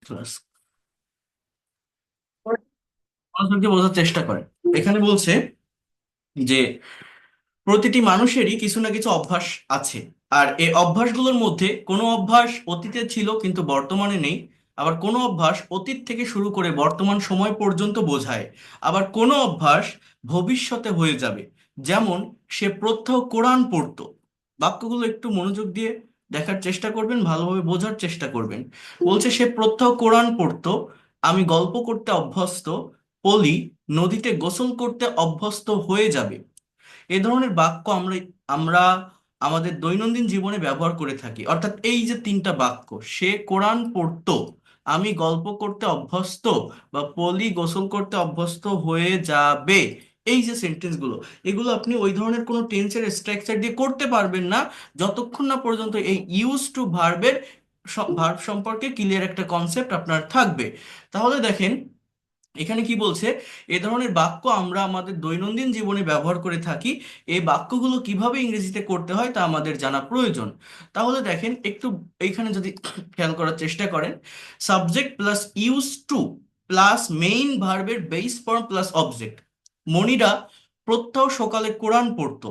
Class মানুষকে বোঝার চেষ্টা করে। এখানে বলছে যে প্রতিটি মানুষেরই কিছু না কিছু অভ্যাস আছে, আর এই অভ্যাসগুলোর মধ্যে কোনো অভ্যাস অতীতে ছিল কিন্তু বর্তমানে নেই, আবার কোনো অভ্যাস অতীত থেকে শুরু করে বর্তমান সময় পর্যন্ত বোঝায়, আবার কোনো অভ্যাস ভবিষ্যতে হয়ে যাবে। যেমন সে প্রত্যহ কোরআন পড়তো। বাক্যগুলো একটু মনোযোগ দিয়ে দেখার চেষ্টা করবেন, ভালোভাবে বোঝার চেষ্টা করবেন। বলছে সে প্রত্যহ কোরআন পড়তো, আমি গল্প করতে অভ্যস্ত, পলি, নদীতে গোসল করতে অভ্যস্ত হয়ে যাবে। এই ধরনের বাক্য আমরা আমরা আমাদের দৈনন্দিন জীবনে ব্যবহার করে থাকি। অর্থাৎ এই যে তিনটা বাক্য, সে কোরআন পড়তো, আমি গল্প করতে অভ্যস্ত, বা পলি গোসল করতে অভ্যস্ত হয়ে যাবে, এই যে সেন্টেন্সগুলো, এগুলো আপনি ওই ধরনের কোনো টেন্সের স্ট্রাকচার দিয়ে করতে পারবেন না যতক্ষণ না পর্যন্ত এই ইউজ টু ভার্বের ভার্ব সম্পর্কে ক্লিয়ার একটা কনসেপ্ট আপনার থাকবে। তাহলে দেখেন এখানে কি বলছে, এ ধরনের বাক্য আমরা আমাদের দৈনন্দিন জীবনে ব্যবহার করে থাকি। এই বাক্যগুলো কিভাবে ইংরেজিতে করতে হয় তা আমাদের জানা প্রয়োজন। তাহলে দেখেন একটু এইখানে যদি খেয়াল করার চেষ্টা করেন, subject plus use to plus main ভার্বের base form plus object. Monira প্রত্যহ সকালে কোরআন পড়তো।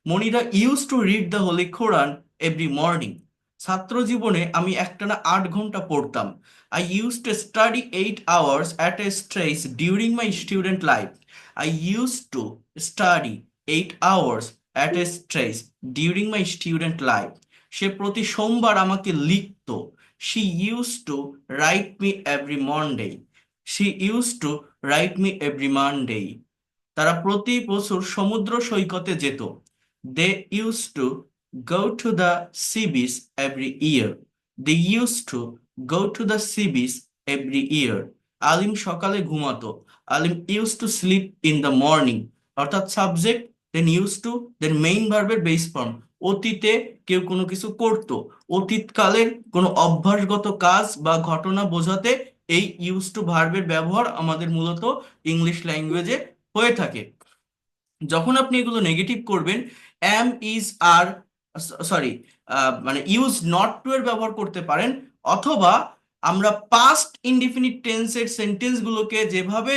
Monira use to read the holy Quran every morning. ছাত্র জীবনে আমি একটানা 8 ঘন্টা পড়তাম। I used to study 8 hours at a stretch during my student life. I used to study 8 hours at a stretch during my student life. সে প্রতি সোমবার আমাকে লিখতো। She used to write me every Monday. She used to write me every Monday. তারা প্রতি বছর সমুদ্র সৈকতে যেত। They used to go to the sea beach every year. They used to go to the sea beach every year. Alim সকালে ঘুমাতো। Alim used to sleep in the morning. অর্থাৎ subject, then use to, then main ভার্বের base form. অতীতে কেউ কোনো কিছু করত, অতীতকালের কোনো অভ্যাসগত কাজ বা ঘটনা বোঝাতে এই ইউজ টু ভার্বের ব্যবহার আমাদের মূলত ইংলিশ ল্যাঙ্গুয়েজে হয়ে থাকে। যখন আপনি এগুলো নেগেটিভ করবেন, এম ইজ আর, সরি, মানে ইউজ নট টু এর ব্যবহার করতে পারেন, অথবা আমরা পাস্ট ইনডিফিনিট টেন্সের সেন্টেন্সগুলোকে যেভাবে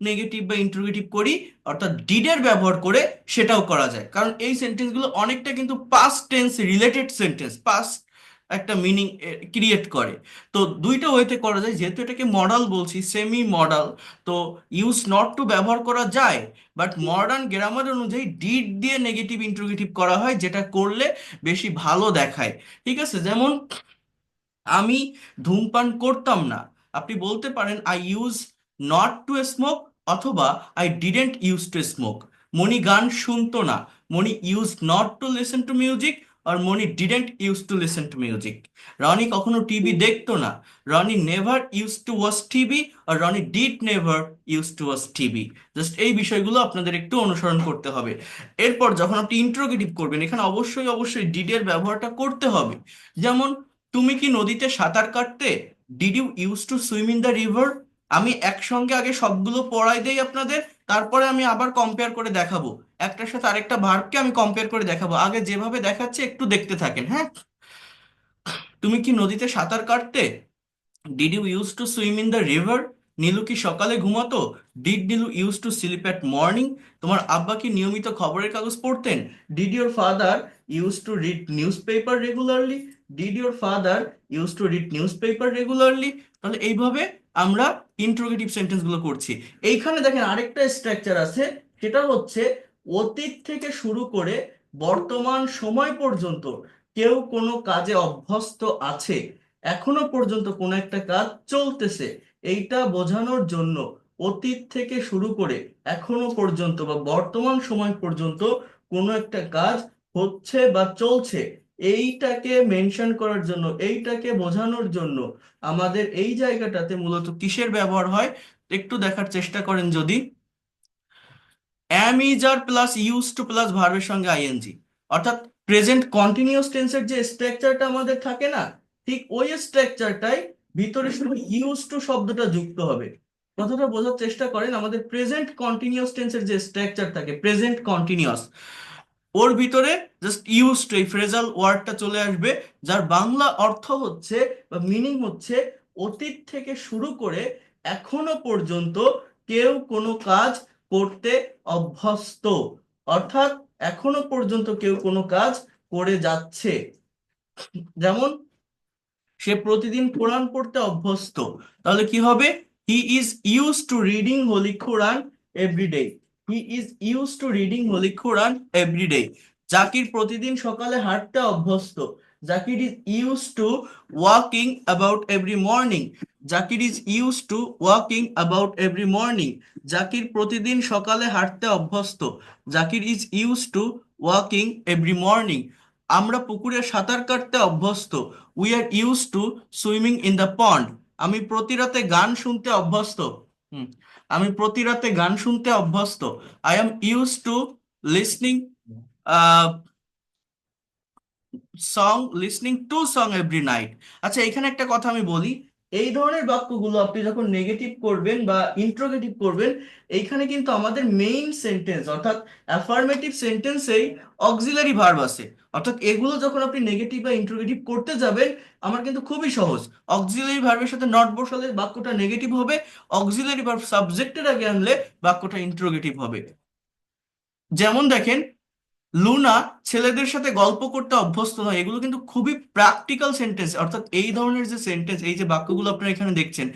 নেগেটিভ বা ইন্টারোগেটিভ করি, অর্থাৎ ডিডের ব্যবহার করে, সেটাও করা যায়। কারণ এই সেন্টেন্সগুলো অনেকটা কিন্তু past tense related sentence, past একটা মিনিং ক্রিয়েট করে। তো দুইটা ওয়েতে করা যায়, যেহেতু এটাকে মডাল বলছি, সেমি মডাল, তো ইউজ নট টু ব্যবহার করা যায়, বাট মডার্ন গ্রামার অনুযায়ী ডিড দিয়ে নেগেটিভ ইন্টারোগেটিভ করা হয়, যেটা করলে বেশি ভালো দেখায়। ঠিক আছে, যেমন আমি ধূমপান করতাম না, আপনি বলতে পারেন I use not to smoke, অথবা I didn't use to smoke. Moni গান শুনতো না, Moni use not to listen to music, আর Moni didn't use to listen to music. Roni কখনো টিভি দেখতো না, Roni never use to watch TV, আর Roni did never use to watch TV. Just এই বিষয়গুলো আপনাদের একটু অনুসরণ করতে হবে। এরপর যখন আপনি ইন্টারোগেটিভ করবেন, এখানে অবশ্যই অবশ্যই ডিডের ব্যবহারটা করতে হবে। যেমন তুমি কি নদীতে সাঁতার কাটতে? Did you use to swim in the river? আমি একসঙ্গে আগে সবগুলো পড়াই দেই আপনাদের, তারপরে আমি আবার কম্পেয়ার করে দেখাবো, একটার সাথে আরেকটা ভার্বকে আমি কম্পেয়ার করে দেখাবো। আগে যেভাবে দেখাচ্ছে একটু দেখতে থাকেন, হ্যাঁ। তুমি কি নদীতে সাঁতার কাটতে? Did you use to swim in the river? Nilu কি সকালে ঘুমাতো? Did Nilu use to sleep at morning? তোমার আব্বা কি নিয়মিত খবরের কাগজ পড়তেন? Did your father use to read newspaper regularly? Did your father use to read newspaper regularly? তাহলে এইভাবে আমরা ইন্টারোগেটিভ সেন্টেন্স গুলো করছি। এইখানে দেখেন আরেকটা স্ট্রাকচার আছে, সেটা হচ্ছে অতীত থেকে শুরু করে বর্তমান সময় পর্যন্ত কেউ কোনো কাজে অভ্যস্ত আছে, এখনো পর্যন্ত কোনো একটা কাজ চলতেছে, এইটা বোঝানোর জন্য অতীত থেকে শুরু করে এখনো পর্যন্ত বা বর্তমান সময় পর্যন্ত কোনো একটা কাজ হচ্ছে বা চলছে, এইটাকে মেনশন করার জন্য, এইটাকে বোঝানোর জন্য আমাদের এই জায়গাটাতে মূলত কিসের ব্যবহার হয় একটু দেখার চেষ্টা করেন যদি। Am is are plus use to plus ভার্বের সঙ্গে আইএনজি, অর্থাৎ প্রেজেন্ট কন্টিনিউয়াস টেন্সের যে স্ট্রাকচারটা আমাদের থাকে না, ঠিক ওই স্ট্রাকচারটাই ভিতরে শুধু ইউজ টু শব্দটা যুক্ত হবে। কথাটা বোঝার চেষ্টা করেন, আমাদের প্রেজেন্ট কন্টিনিউয়াস টেন্সের যে স্ট্রাকচার থাকে, প্রেজেন্ট কন্টিনিউয়াস, ওর ভিতরে জাস্ট ইউজ টু এই ফ্রেজাল ওয়ার্ডটা চলে আসবে, যার বাংলা অর্থ হচ্ছে বা মিনিং হচ্ছে অতীত থেকে শুরু করে এখনো পর্যন্ত কেউ কোনো কাজ করতে অভ্যস্ত, অর্থাৎ এখনো পর্যন্ত কেউ কোনো কাজ করে যাচ্ছে। যেমন সে প্রতিদিন কোরআন পড়তে অভ্যস্ত, তাহলে কি হবে? He is use to reading holy Quran everyday. He is use to reading holy Quran everyday. Zakir প্রতিদিন সকালে হাঁটতে অভ্যস্ত। Zakir is use to walking about every morning. Zakir is use to walking about every morning. Zakir প্রতিদিন সকালে হাঁটতে অভ্যস্ত। Zakir is use to walking every morning. আমরা পুকুরে সাঁতার কাটতে অভ্যস্ত। We are use to swimming in the pond. আমি প্রতি রাতে গান শুনতে অভ্যস্ত। হুম, আমি প্রতি রাতে গান শুনতে অভ্যস্ত। I am use to listening listening to song every night. আচ্ছা, এখানে একটা কথা আমি বলি, এই ধরনের বাক্যগুলো আপনি যখন নেগেটিভ করবেন বা ইন্ট্রোগেটিভ করবেন, এইখানে কিন্তু আমাদের মেইন সেন্টেন্স অর্থাৎ অ্যাফার্মেটিভ সেন্টেন্সেই অক্সিলারি ভার্ব আছে। অর্থাৎ এগুলো যখন আপনি নেগেটিভ বা ইন্ট্রোগেটিভ করতে যাবেন, আমার কিন্তু খুবই সহজ। অক্সিলারি ভার্বের সাথে নট বসালে বাক্যটা নেগেটিভ হবে, অক্সিলারি ভার্ব সাবজেক্টের আগে আনলে বাক্যটা ইন্ট্রোগেটিভ হবে। যেমন দেখেন, লুনা ছেলেদের সাথে গল্প করতে অভ্যস্ত নয়। এগুলো কিন্তু খুবই প্র্যাকটিক্যাল সেন্টেন্স, অর্থাৎ এই ধরনের যে সেন্টেন্স, এই যে বাক্যগুলো আপনারা এখানে দেখছেন,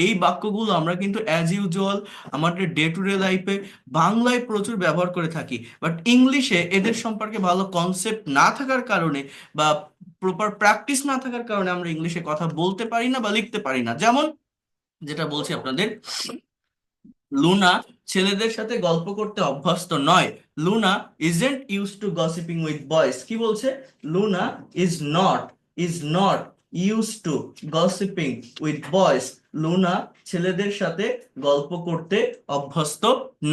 এই বাক্যগুলো আমরা কিন্তু অ্যাজ ইউজুয়াল আমাদের ডে টু ডে লাইফে বাংলায় প্রচুর ব্যবহার করে থাকি, বাট ইংলিশে এদের সম্পর্কে ভালো কনসেপ্ট না থাকার কারণে বা প্রপার প্র্যাকটিস না থাকার কারণে আমরা ইংলিশে কথা বলতে পারি না বা লিখতে পারি না। যেমন যেটা বলছি আপনাদের, লুনা ছেলেদের সাথে গল্প করতে অভ্যস্ত নয়। Luna isn't use to gossiping with boys. কি বলছে? Luna is not use to gossiping with boys. Luna ছেলেদের সাথে গল্প করতে অভ্যস্ত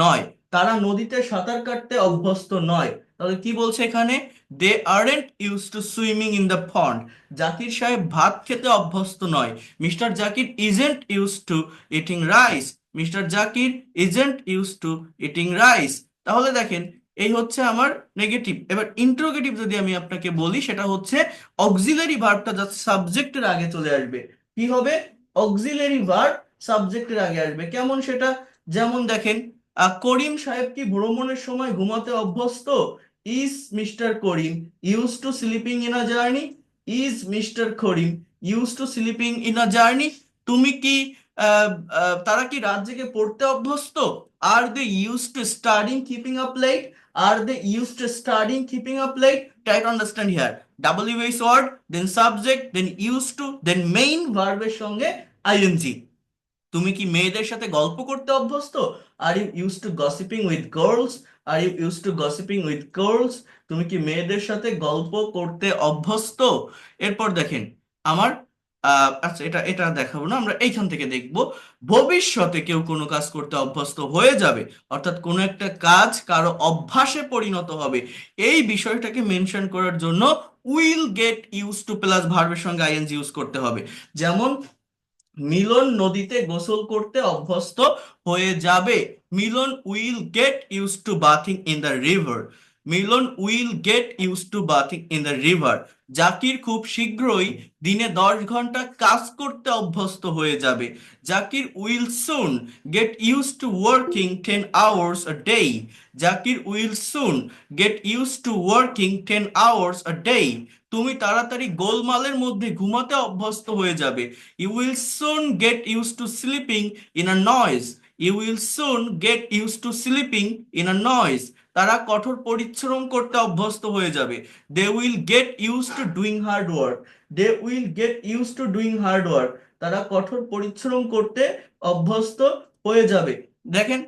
নয়। তারা নদীতে সাঁতার কাটতে অভ্যস্ত নয়। তাহলে কি বলছে এখানে? They aren't use to swimming in the pond. Zakir সাহেব ভাত খেতে অভ্যস্ত নয়। Mister Zakir isn't use to eating rice. Mister Zakir isn't use to eating rice. তাহলে দেখেন, এই হচ্ছে আমার নেগেটিভ। এবার ইন্টারোগেটিভ যদি আমি আপনাকে বলি, সেটা হচ্ছে অক্সিলারি ভার্বটা যা সাবজেক্টের আগে চলে আসবে। কি হবে? অক্সিলারি ভার্ব সাবজেক্টের আগে আসবে। কেমন সেটা? যেমন দেখেন, করিম সাহেব কি ভ্রমণের সময় ঘুমাতে অভ্যস্ত? Is mister Karim use to sleeping in a journey? Is mister Karim use to sleeping in a journey? তুমি কি তারা কি রাত জেগে পড়তে অভ্যস্ত? Are they use to studying keeping up late? Are they use to studying keeping up late? Try to understand here. WH word, then subject, then use to, then main ভার্বের সঙ্গে আইএনজি। তুমি কি মেয়েদের সাথে গল্প করতে অভ্যস্ত? Are you use to gossiping with girls? Are you use to gossiping with girls? তুমি কি মেয়েদের সাথে গল্প করতে অভ্যস্ত? এরপর দেখেন আমার আচ্ছা, এটা এটা দেখাবো না, আমরা এইখান থেকে দেখব। ভবিষ্যতে কেউ কোনো কাজ করতে অভ্যস্ত হয়ে যাবে, অর্থাৎ কোনো একটা কাজ কারো অভ্যাসে পরিণত হবে, এই বিষয়টাকে মেনশন করার জন্য will get use to plus ভার্বের সঙ্গে আইএনজি ইউজ করতে হবে। যেমন মিলন নদীতে গোসল করতে অভ্যস্ত হয়ে যাবে। Milon will get use to bathing in the river. Milon will get use to bathing in the river. Zakir খুব শীঘ্রই দিনে 10 ঘন্টা কাজ করতে অভ্যস্ত হয়ে যাবে। Zakir will soon get use to working 10 hours a day. Zakir will soon get use to working 10 hours a day. তুমি তাড়াতাড়ি গোলমালের মধ্যে ঘুমাতে অভ্যস্ত হয়ে যাবে। You will soon get used to sleeping in a noise. You will soon get used to sleeping in a noise. তারা কঠোর পরিশ্রম করতে অভ্যস্ত হয়ে যাবে। They will get used to doing hard work. They will get used to doing hard work. তারা কঠোর পরিশ্রম করতে অভ্যস্ত হয়ে যাবে। দেখেন,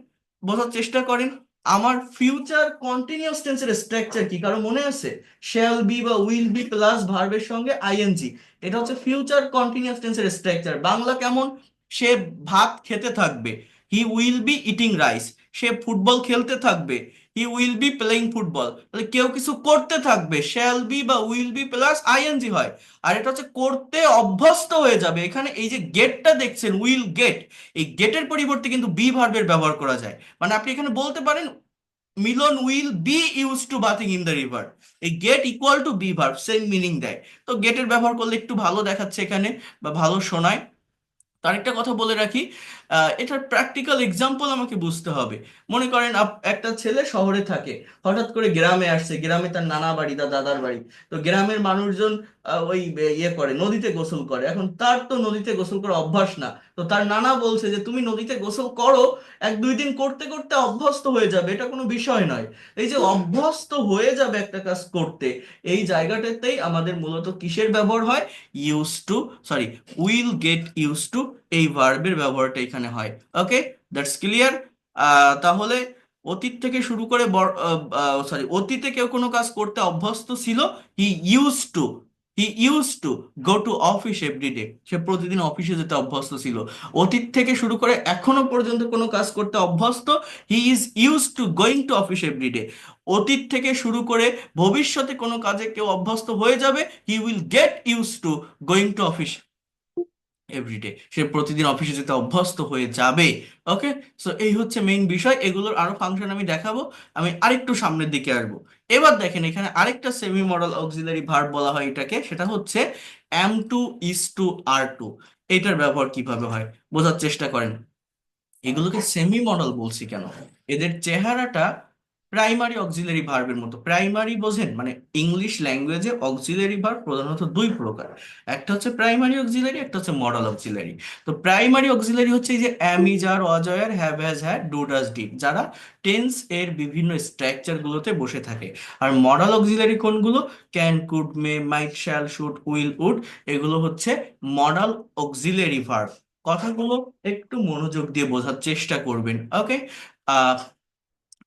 বোঝার চেষ্টা করেন, আমার ফিউচার কন্টিনিউয়াস টেন্সের স্ট্রাকচার কি কারো মনে আছে? শ্যাল বি বা উইল বি প্লাস ভার্বের সঙ্গে আইএনজি। এটা হচ্ছে ফিউচার কন্টিনিউয়াস টেন্সের স্ট্রাকচার। বাংলা কেমন? সে ভাত খেতে থাকবে, হি will be eating rice. Say football খেলতে থাকবে, হি উইল বি প্লেইং ফুটবল। তাহলে কেউ কিছু করতে থাকবে, শ্যাল বি বা উইল বি প্লাস আইএনজি হয়। আর এটা হচ্ছে করতে অভ্যস্ত হয়ে যাবে। এখানে এই যে গেটটা দেখছেন, উইল গেট, এই গেটের পরিবর্তে কিন্তু বি ভার্বের ব্যবহার করা যায়। মানে আপনি এখানে বলতে পারেন Milon will be use to bathing in the river. এই get equal to be verb, same meaning দেয়। তো গেটের ব্যবহার করলে একটু ভালো দেখাচ্ছে এখানে বা ভালো শোনায়। তার একটা কথা বলে রাখি, এটার প্র্যাকটিক্যাল এক্সাম্পল আমাকে বুঝতে হবে। মনে করেন একটা ছেলে শহরে থাকে, হঠাৎ করে গ্রামে আসছে, গ্রামে তার নানা বাড়ি, তার দাদার বাড়ি। তো গ্রামের মানুষজন ওই ইয়ে করে, নদীতে গোসল করে। এখন তার তো নদীতে গোসল করা অভ্যাস না। তো তার নানা বলছে যে তুমি নদীতে গোসল করো, 1-2 দিন করতে করতে অভ্যস্ত হয়ে যাবে, এটা কোনো বিষয় নয়। এই যে অভ্যস্ত হয়ে যাবে একটা কাজ করতে, এই জায়গাটাতেই আমাদের মূলত কিসের ব্যবহার হয়? Use to, sorry, will get use two, এই ভার্বের ব্যবহারটা এখানে হয়। ওকে, দ্যাটস ক্লিয়ার। তাহলে অতীত থেকে শুরু করে, সরি, অতীতে কেউ কোনো কাজ করতে অভ্যস্ত ছিল, he use to, he use to go to office everyday, সে প্রতিদিন অফিসে যেতে অভ্যস্ত ছিল। অতীত থেকে শুরু করে এখনো পর্যন্ত কোনো কাজ করতে অভ্যস্ত, he is use to going to office everyday. অতীত থেকে শুরু করে ভবিষ্যতে কোনো কাজে কেউ অভ্যস্ত হয়ে যাবে, he will get use to going to office everyday, সে প্রতিদিন অফিসে যেতে অভ্যস্ত হয়ে যাবে। ওকে, সো এই হচ্ছে মেইন বিষয়। এগুলোর আরো ফাংশন আমি দেখাবো, আমি আরেকটু সামনের দিকে আসবো। এবার দেখেন, এখানে আরেকটা সেমি মডাল অক্সিলারি ভার্ব বলা হয় এটাকে, সেটা হচ্ছে am to, is to, are to. এটার ব্যবহার কিভাবে হয় বোঝার চেষ্টা করেন। এগুলোকে সেমি মডেল বলছি কেন? এদের চেহারাটা প্রাইমারি অক্সিলারি ভার্বের মতো। প্রাইমারি বোঝেন, মানে ইংলিশ ল্যাঙ্গুয়েজে অক্সিলারি ভার্ব প্রধানত দুই প্রকার, একটা হচ্ছে প্রাইমারি অক্সিলারি, একটা হচ্ছে মডাল অক্সিলারি। তো প্রাইমারি অক্সিলারি হচ্ছে এই যে am, is, are, was, were, have, has, had, do, does, did, যারা টেন্স এর বিভিন্ন স্ট্রাকচার গুলোতে বসে থাকে। আর মডাল অক্সিলারি কোনগুলো? Can, could, may, might, shall, should, will, would, এগুলো হচ্ছে মডাল অক্সিলারি ভার্ব। কথাগুলো একটু মনোযোগ দিয়ে বোঝার চেষ্টা করবেন। ওকে,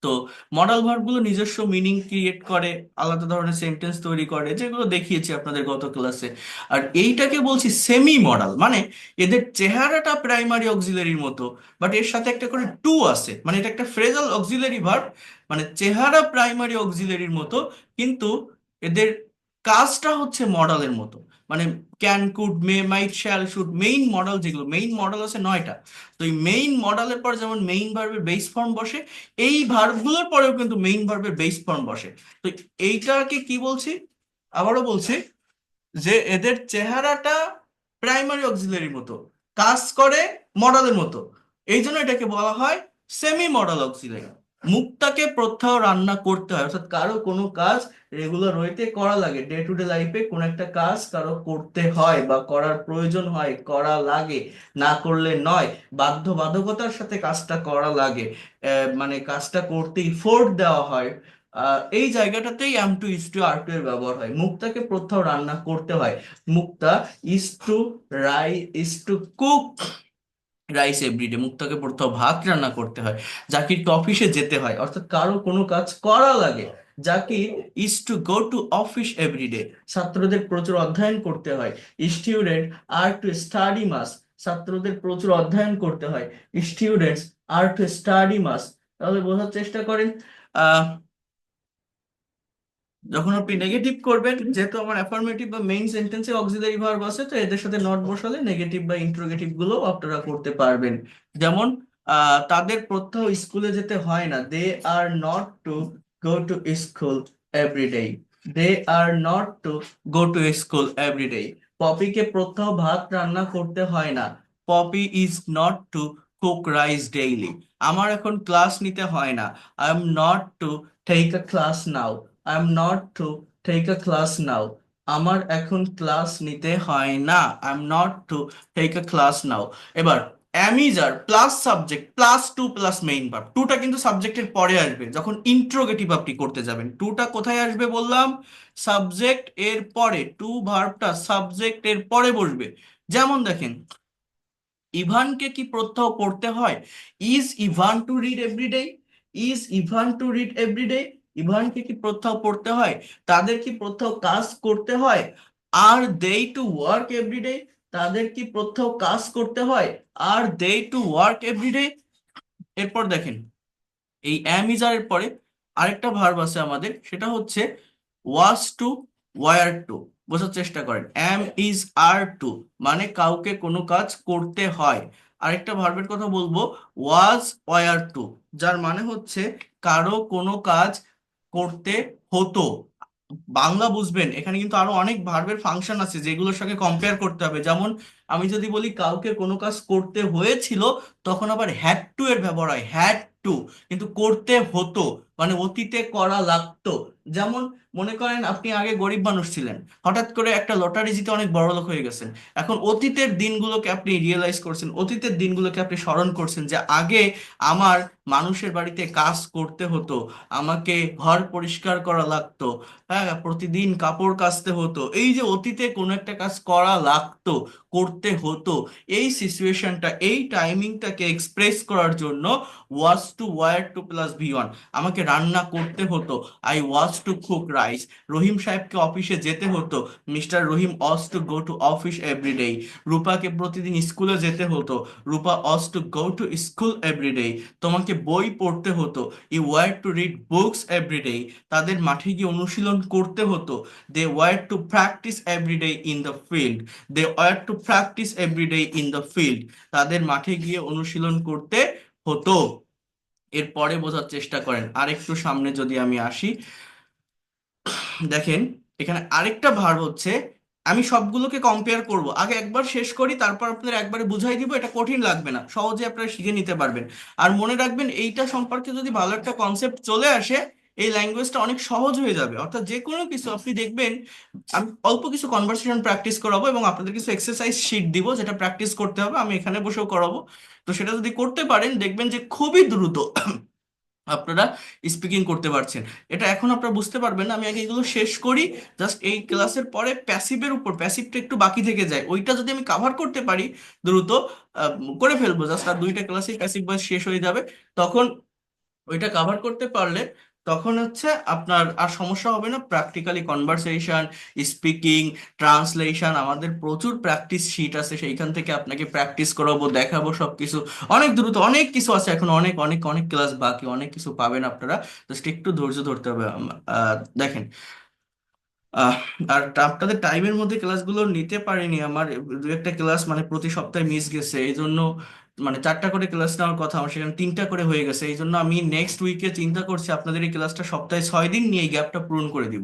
তো মডাল ভার্বগুলো নিজস্ব মিনিং ক্রিয়েট করে, আলাদা ধরনের সেন্টেন্স তৈরি করে, যেগুলো দেখিয়েছি আপনাদের গত ক্লাসে। আর এইটাকে বলছি সেমি মডাল, মানে এদের চেহারাটা প্রাইমারি অক্সিলারির মতো, বাট এর সাথে একটা করে টু আছে, মানে এটা একটা ফ্রেজাল অক্সিলারি ভার্ব। মানে চেহারা প্রাইমারি অক্সিলারির মতো, কিন্তু এদের কাজটা হচ্ছে মডালের মতো। মানে can, could, may, might, shall, should, main modal, যেগুলো মেইন মডাল আছে 9টা। তো এই মেইন মডালের পর যেমন মেইন ভার্বের বেস ফর্ম বসে, এই ভার্বগুলোর পরেও কিন্তু মেইন ভার্বের বেস ফর্ম বসে। তো এইটাকে কি বলছি? আবারও বলছি যে এদের চেহারাটা প্রাইমারি অক্সিলারির মতো, কাজ করে মডালের মতো, এই জন্য এটাকে বলা হয় সেমি মডাল অক্সিলারি। মুখটাকে প্রত্যহ রান্না করতে হয়, অর্থাৎ কারো কোনো কাজ রেগুলার ওয়েতে করা লাগে, ডে টু ডে লাইফে কোনো একটা কাজ কারো করতে হয় বা করার প্রয়োজন হয়, করা লাগে, না করলে নয়, বাধ্যবাধকতার সাথে কাজটা করা লাগে, মানে কাজটা করতে ইফোর্ট দেওয়া হয়। এই জায়গাটাতেই am to, is to, are to এর ব্যবহার হয়। মুক্তাকে প্রত্যহ রান্না করতে হয়, Mukta is to is to cook rice everyday, মুক্তাকে প্রত্যহ ভাত রান্না করতে হয়। জাকিরকে অফিসে যেতে হয়, অর্থাৎ কারো কোনো কাজ করা লাগে। Zakir is to go to office everyday, ছাত্রদের প্রচুর অধ্যয়ন করতে হয়। Student are to study much, ছাত্রদের প্রচুর অধ্যয়ন করতে হয়। Students are to study much. তাহলে বোঝার চেষ্টা করেন, যখন আপনি নেগেটিভ করবেন, যেহেতু আমার অ্যাফার্মেটিভ বা মেইন সেন্টেন্সে অক্সিলারি ভার্ব আছে, তো এদের সাথে নট বসালে নেগেটিভ বা ইন্টারোগেটিভ গুলো আপনারা করতে পারবেন। যেমন তাদের প্রত্যহ স্কুলে যেতে হয় না, they are not to go to school everyday, they are not to go to school everyday. পপিকে প্রত্যহ ভাত রান্না করতে হয় না, Popy is not to cook rice daily. আমার এখন ক্লাস নিতে হয় না, I am not to take a class now, I am not to take a class now. আমার এখন ক্লাস নিতে হয় না, I am not to take a class নাও। এবার am is are plus subject plus to plus main verb, টুটা কিন্তু সাবজেক্টের পরে আসবে যখন ইন্ট্রোগেটিভ আপনি করতে যাবেন। টুটা কোথায় আসবে বললাম? সাবজেক্ট এর পরে, টু ভার্বটা সাবজেক্ট এর পরে বসবে। যেমন দেখেন, ইভানকে কি প্রত্যহ পড়তে হয়? Is Ivan to read everyday? Is Ivan to read everyday? ইভানকে কি প্রত্যহ পড়তে হয়? তাদের কি প্রত্যহ কাজ করতে হয়? আর দে টু ওয়ার্ক এভরিডে? তাদের কি প্রত্যহ কাজ করতে হয়? আর দে টু ওয়ার্ক এভরিডে? এরপর দেখেন, এই অ্যাম ইজ আর এর পরে আরেকটা ভার্ব আছে আমাদের, সেটা হচ্ছে ওয়াজ টু, ওয়ার টু। বোঝার চেষ্টা করেন, অ্যাম ইজ আর টু মানে কাউকে কোনো কাজ করতে হয়। আরেকটা ভার্বের কথা বলবো, ওয়াজ ওয়ার টু, যার মানে হচ্ছে কারো কোনো কাজ করতে হতো। বাংলা বুঝবেন, এখানে কিন্তু আরো অনেক ভার্বের ফাংশন আছে যেগুলোর সঙ্গে কম্পেয়ার করতে হবে। যেমন আমি যদি বলি কাউকে কোনো কাজ করতে হয়েছিল, তখন আবার হ্যাড টু এর ব্যবহার হয়, হ্যাড টু। কিন্তু করতে হতো মানে অতীতে করা লাগতো। যেমন মনে করেন আপনি আগে গরিব মানুষ ছিলেন, হঠাৎ করে একটা লটারি জিতে অনেক বড় লোক হয়ে গেছেন। এখন অতীতের দিনগুলোকে আপনি রিয়েলাইজ করছেন, অতীতের দিনগুলোকে আপনি স্মরণ করছেন যে আগে আমার মানুষের বাড়িতে কাজ করতে হতো, আমাকে ঘর পরিষ্কার করা লাগতো, হ্যাঁ, প্রতিদিন কাপড় কাচতে হতো। এই যে অতীতে কোনো একটা কাজ করা লাগতো, করতে হতো, এই সিচুয়েশনটা, এই টাইমিংটাকে এক্সপ্রেস করার জন্য was to were to plus V one. আমাকে রান্না করতে হতো, I was to cook rice. Rahim সাহেবকে অফিসে যেতে হতো, mister Rahim was to go to office everyday. রূপাকে প্রতিদিন স্কুলে যেতে হতো, Rupa was to go to school everyday. তোমাকে বই পড়তে হতো, you were to read books everyday. তাদের মাঠে গিয়ে অনুশীলন করতে হতো, they were to practice everyday in the field. They were to practice everyday in the field. তাদের মাঠে গিয়ে অনুশীলন করতে হতো। এরপরে বোঝার চেষ্টা করেন, আরেকটু সামনে যদি আমি আসি, দেখেন এখানে আরেকটা ভার্ব হচ্ছে, আমি সবগুলোকে কম্পেয়ার করব, আগে একবার শেষ করি তারপর আপনাদের একবারে বুঝাই দিব, এটা কঠিন লাগবে না, সহজে আপনারা শিখে নিতে পারবেন। আর মনে রাখবেন এইটা সম্পর্কে যদি ভালো একটা কনসেপ্ট চলে আসে, এই ল্যাঙ্গুয়েজটা অনেক সহজ হয়ে যাবে। অর্থাৎ যে কোনো কিছু আপনি দেখবেন, আমি অল্প কিছু কনভারসেশন প্র্যাকটিস করাবো এবং আপনাদের কিছু এক্সারসাইজ শিট দিব যেটা প্র্যাকটিস করতে হবে, আমি এখানে বসেও করাবো। তো সেটা যদি করতে পারেন দেখবেন যে খুবই দ্রুত আপনারা স্পিকিং করতে পারছেন। এটা এখন আপনারা বুঝতে পারবেন না, আমি আগে এগুলো শেষ করি। জাস্ট এই ক্লাসের পরে প্যাসিভের উপর, প্যাসিভটা একটু বাকি থেকে যায়, ওইটা যদি আমি কাভার করতে পারি দ্রুত, আহ, করে ফেলবো, জাস্ট আর দুইটা ক্লাসেই প্যাসিভ ভয়েস শেষ হয়ে যাবে। তখন ওইটা কাভার করতে পারলে তখন হচ্ছে আপনার আর সমস্যা হবে না। প্র্যাকটিক্যালি কনভারসেশন, স্পিকিং, ট্রান্সলেশন, আমাদের প্রচুর প্র্যাকটিস শিট আছে, সেইখান থেকে আপনাকে প্র্যাকটিস করাবো, দেখাবো সবকিছু। অনেক দ্রুত, অনেক কিছু আছে এখন, অনেক অনেক অনেক ক্লাস বাকি, অনেক কিছু পাবেন আপনারা। জাস্ট একটু ধৈর্য ধরতে হবে। দেখেন, আহ, আর আপনাদের টাইমের মধ্যে ক্লাসগুলো নিতে পারিনি, আমার দু একটা ক্লাস মানে প্রতি সপ্তাহে মিস গেছে, এই জন্য মানে 4টা করে ক্লাস নেওয়ার কথা, আমার সেখানে 3টা করে হয়ে গেছে। এই জন্য আমি নেক্সট উইকে চিন্তা করছি আপনাদের এই ক্লাসটা সপ্তাহে 6 দিন নিয়ে এই গ্যাপটা পূরণ করে দিব।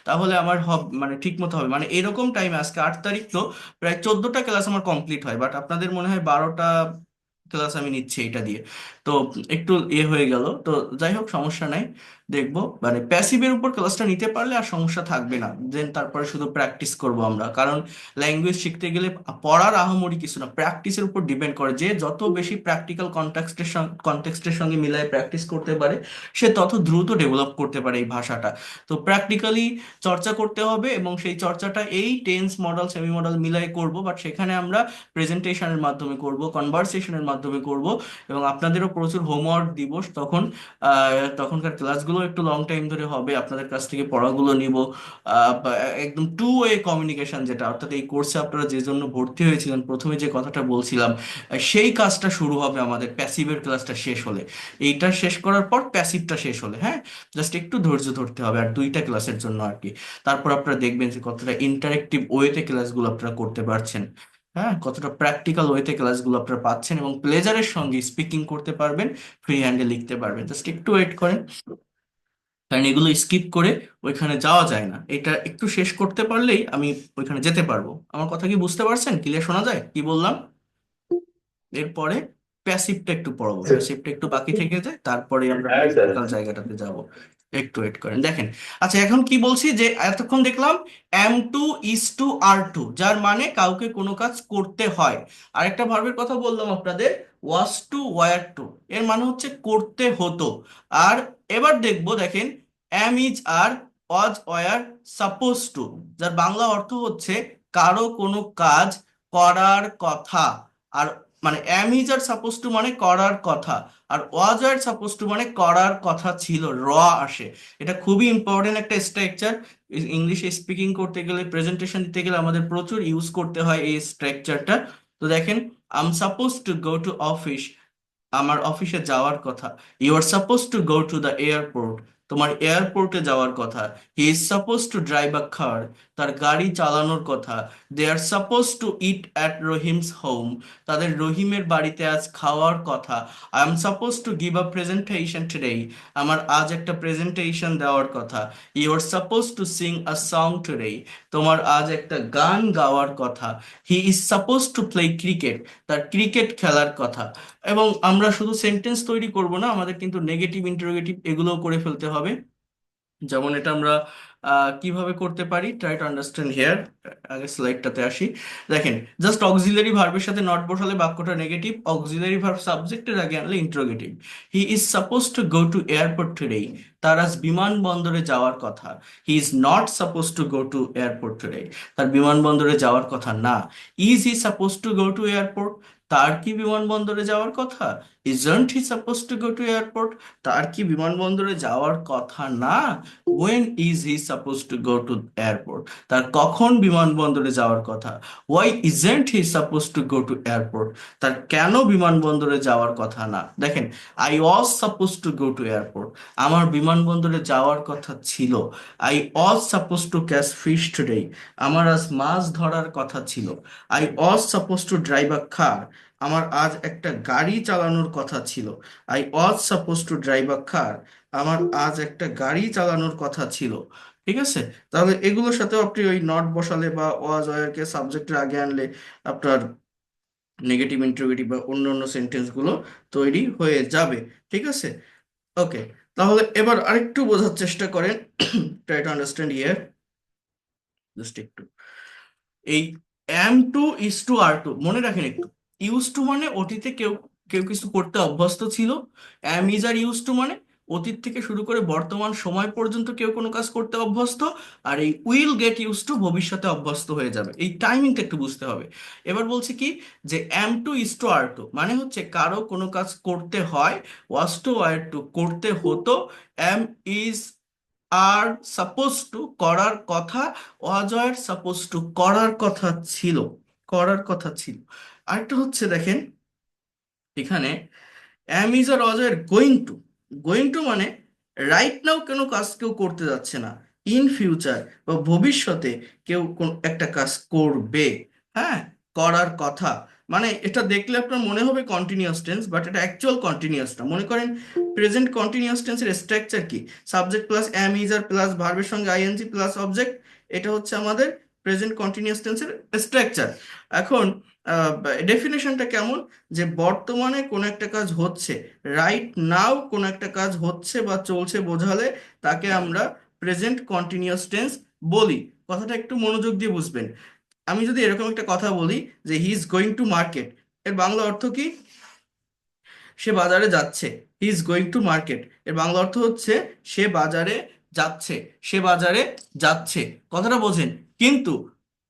তাহলে আমার মানে ঠিক মতো হবে, মানে এরকম টাইমে আজকে 8 তারিখ, তো প্রায় 14টা ক্লাস আমার কমপ্লিট হয়, বাট আপনাদের মনে হয় 12টা ক্লাস আমি নিচ্ছি এটা দিয়ে। তো একটু হয়ে গেল, তো যাই হোক সমস্যা নাই। দেখবো মানে প্যাসিভের উপর ক্লাসটা নিতে পারলে আর সমস্যা থাকবে না, দেন তারপরে শুধু প্র্যাকটিস করব আমরা। কারণ ল্যাঙ্গুয়েজ শিখতে গেলে পড়ার আহামরি কিছু না, প্র্যাকটিসের উপর ডিপেন্ড করে। যে যত বেশি প্র্যাকটিক্যাল কনটেক্সটের সঙ্গে মিলায় প্র্যাকটিস করতে পারে, সে তত দ্রুত ডেভেলপ করতে পারে এই ভাষাটা। তো প্র্যাকটিক্যালি চর্চা করতে হবে, এবং সেই চর্চাটা এই টেন্স মডেল সেমি মডেল মিলাই করব, বাট সেখানে আমরা প্রেজেন্টেশনের মাধ্যমে করব, কনভারসেশনের মাধ্যমে করব। এবং আপনাদেরও প্রচুর হোমওয়ার্ক দিব তখন। তখনকার ক্লাসগুলো একটু লং টাইম ধরে হবে, আপনাদের কাছ থেকে পড়াগুলো নিব। বা একদম টু ওয়ে কমিউনিকেশন, যেটা অর্থাৎ এই কোর্সে আপনারা যে জন্য ভর্তি হয়েছিলেন, প্রথমে যে কথাটা বলছিলাম, সেই কাজটা শুরু হবে আমাদের প্যাসিভের ক্লাসটা শেষ হলে। এইটা শেষ করার পর প্যাসিভটা শেষ হলে, হ্যাঁ, জাস্ট একটু ধৈর্য ধরতে হবে আর দুইটা ক্লাসের জন্য আর কি। তারপর আপনারা দেখবেন যে কতটা ইন্টারেক্টিভ ওয়েতে ক্লাসগুলো আপনারা করতে পারছেন, হ্যাঁ, কতটা প্র্যাকটিক্যাল ওয়েতে ক্লাসগুলো আপনারা পাচ্ছেন, এবং প্লেজারের সঙ্গে স্পিকিং করতে পারবেন, ফ্রি হ্যান্ডে লিখতে পারবেন। জাস্ট একটু ওয়েট করেন, কারণ এগুলো স্কিপ করে ওইখানে যাওয়া যায় না। এটা একটু শেষ করতে পারলেই আমি ওইখানে যেতে পারবো। আমার কথা কি বুঝতে পারছেন? ক্লিয়ার শোনা যায় কি বললাম? এরপরে প্যাসিভটা একটু পড়বো, প্যাসিভটা একটু বাকি থেকে যায়, তারপরে আমরা হ্যাঁ স্যার। প্র্যাকটিক্যাল জায়গাটাতে যাব। একটু ওয়েট করেন, দেখেন। আচ্ছা, এখন কি বলছি যে এতক্ষণ দেখলাম am to is to are to, যার মানে কাউকে কোনো কাজ করতে হয়। আরেকটা ভার্বের কথা বললাম আপনাদের, ওয়াজ টু ওয়ার টু, এর মানে হচ্ছে করতে হতো। আর এবার দেখবো, দেখেন, am is are was were suppose to, যার বাংলা অর্থ হচ্ছে কারো কোনো কাজ করার কথা। আর মানে am is are suppose to মানে করার কথা, আর ওয়াজ আর সাপোজ টু মানে করার কথা ছিল, আসে। এটা খুবই ইম্পর্টেন্ট একটা স্ট্রাকচার। ইংলিশে স্পিকিং করতে গেলে, প্রেজেন্টেশন দিতে গেলে আমাদের প্রচুর ইউজ করতে হয় এই স্ট্রাকচারটা। তো দেখেন, I am suppose to go to office, আমার অফিসে যাওয়ার কথা। You are suppose to go to the airport, তোমার এয়ারপোর্টে যাওয়ার কথা। He is suppose to drive a car, তার গাড়ি চালানোর কথা। They are suppose to eat at Rahim's home, তাদের রহিমের বাড়িতে আজ খাওয়ার কথা। I am suppose to give a presentation today, আমার আজ একটা প্রেজেন্টেশন দেওয়ার কথা। You are suppose two Singh a song today, তোমার আজ একটা গান গাওয়ার কথা। He is suppose to play cricket, তার ক্রিকেট খেলার কথা। এবং আমরা শুধু সেন্টেন্স তৈরি করব না, আমাদের কিন্তু নেগেটিভ ইন্টারোগেটিভ এগুলোও করে ফেলতে হবে। যেমন এটা আমরা কিভাবে করতে পারি, ট্রাই টু আন্ডারস্ট্যান্ড হেয়ার। আগে স্লাইডটাতে আসি। দেখেন, জাস্ট অক্সিলারি ভার্বের সাথে নট বসালে বাক্যটা নেগেটিভ, অক্সিলারি ভার্ব সাবজেক্টের আগে আনলে interrogative. He is suppose to go to airport today, তার আজ বিমানবন্দরে যাওয়ার কথা। He is not suppose to go to airport today, তার বিমানবন্দরে যাওয়ার কথা না। Is he suppose to go to airport, তার কি বিমানবন্দরে যাওয়ার কথা? Isn't he suppose to go to airport, তার কি বিমানবন্দরে যাওয়ার কথা না। When is he suppose to go to airport, তার কখন বিমানবন্দরে যাওয়ার কথা। Y isn't he suppose to go to airport, তার কেন বিমানবন্দরে যাওয়ার কথা না। দেখেন, I was suppose to go to airport, আমার বিমানবন্দরে যাওয়ার কথা ছিল। I was suppose to catch fish today, আমার আজ মাছ ধরার কথা ছিল। I was suppose to drive a car, আমার আজ একটা গাড়ি চালানোর কথা ছিল। I was suppose to drive a car, আমার আজ একটা গাড়ি চালানোর কথা ছিল। ঠিক আছে? তাহলে এগুলোর সাথেও আপনি ওই নট বসালে বা ওয়াজ ওয়ারকে সাবজেক্টের আগে আনলে আপনার নেগেটিভ ইন্টারোগেটিভ বা অন্য অন্য সেন্টেন্স গুলো তৈরি হয়ে যাবে। ঠিক আছে? ওকে, তাহলে এবার আরেকটু বোঝার চেষ্টা করেন। Try to understand here, just একটু। এই am to is to are to মনে রাখেন একটু। ইউজ টু মানে অতীতে কেউ কেউ কিছু করতে অভ্যস্ত ছিল। Am is are use to মানে অতীত থেকে শুরু করে বর্তমান সময় পর্যন্ত কেউ কোনো কাজ করতে অভ্যস্ত। আর এই উইল গেট ইউজ টু ভবিষ্যতে অভ্যস্ত হয়ে যাবে। এই টাইমিংটা একটু বুঝতে হবে। এবার বলছি কি, যে am to is to are to মানে হচ্ছে কারো কোনো কাজ করতে হয়, ওয়াজ টু আর টু করতে হতো, am is are suppose to করার কথা, অজয়ের সাপোজ টু করার কথা ছিল, করার কথা ছিল। আরেকটা হচ্ছে দেখেন এখানে, অ্যাম ইজ আর অজয়ের গোয়িং টু, গোয়িং টু মানে রাইট নাও কোনো কাজ কেউ করতে যাচ্ছে না, ইন ফিউচার বা ভবিষ্যতে কেউ কোন একটা কাজ করবে। হ্যাঁ, করার কথা। মানে এটা দেখলে আপনার মনে হবে কন্টিনিউয়াস টেন্স, বাট এটা অ্যাকচুয়াল কন্টিনিউয়াস না। মনে করেন প্রেজেন্ট কন্টিনিউয়াস টেন্সের স্ট্রাকচার কি? Subject plus am is are plus ভার্বের সঙ্গে আইএনজি প্লাস অবজেক্ট। এটা হচ্ছে আমাদের প্রেজেন্ট কন্টিনিউয়াস টেন্সের স্ট্রাকচার। এখন ডেফিনেশনটা কেমন? যে বর্তমানে কোন একটা কাজ হচ্ছে, রাইট নাও কোন একটা কাজ হচ্ছে বা চলছে বোঝালে তাকে আমরা প্রেজেন্ট কন্টিনিউয়াস টেন্স বলি। কথাটা একটু মনোযোগ দিয়ে বুঝবেন। আমি যদি এরকম একটা কথা বলি যে he is going to market, এর বাংলা অর্থ কি? সে বাজারে যাচ্ছে। হি ইজ গোয়িং টু মার্কেট, এর বাংলা অর্থ হচ্ছে সে বাজারে যাচ্ছে, সে বাজারে যাচ্ছে। কথাটা বোঝেন? কিন্তু